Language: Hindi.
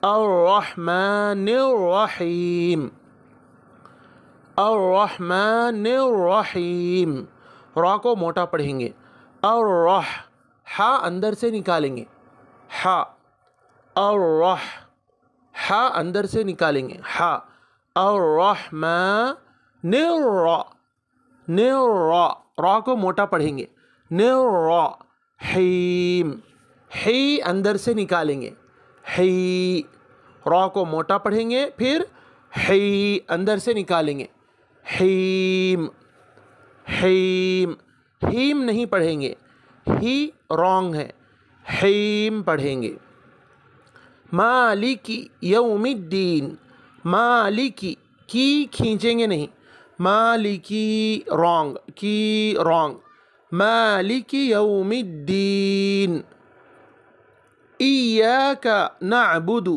अर्रहमानिर्रहीम, अर्रहमानिर्रहीम। रा को मोटा पढ़ेंगे। अर्रह, हा अंदर से निकालेंगे, हा, अर्रह, हा अंदर से निकालेंगे, हा। अर्रहमानिर्रा, निर्रा, रा को मोटा पढ़ेंगे, निर्रहीम, ही अंदर से निकालेंगे, ही। रा को मोटा पढ़ेंगे, फिर ही अंदर से निकालेंगे, हीम, हीम। हीम नहीं पढ़ेंगे, ही रॉन्ग है, हीम पढ़ेंगे। मालिकी यौमिद्दीन, मालिकी, की खींचेंगे नहीं, मालिकी रॉन्ग, की रॉन्ग। मालिकी यौमिद्दीन। इय्याका नअबुदु,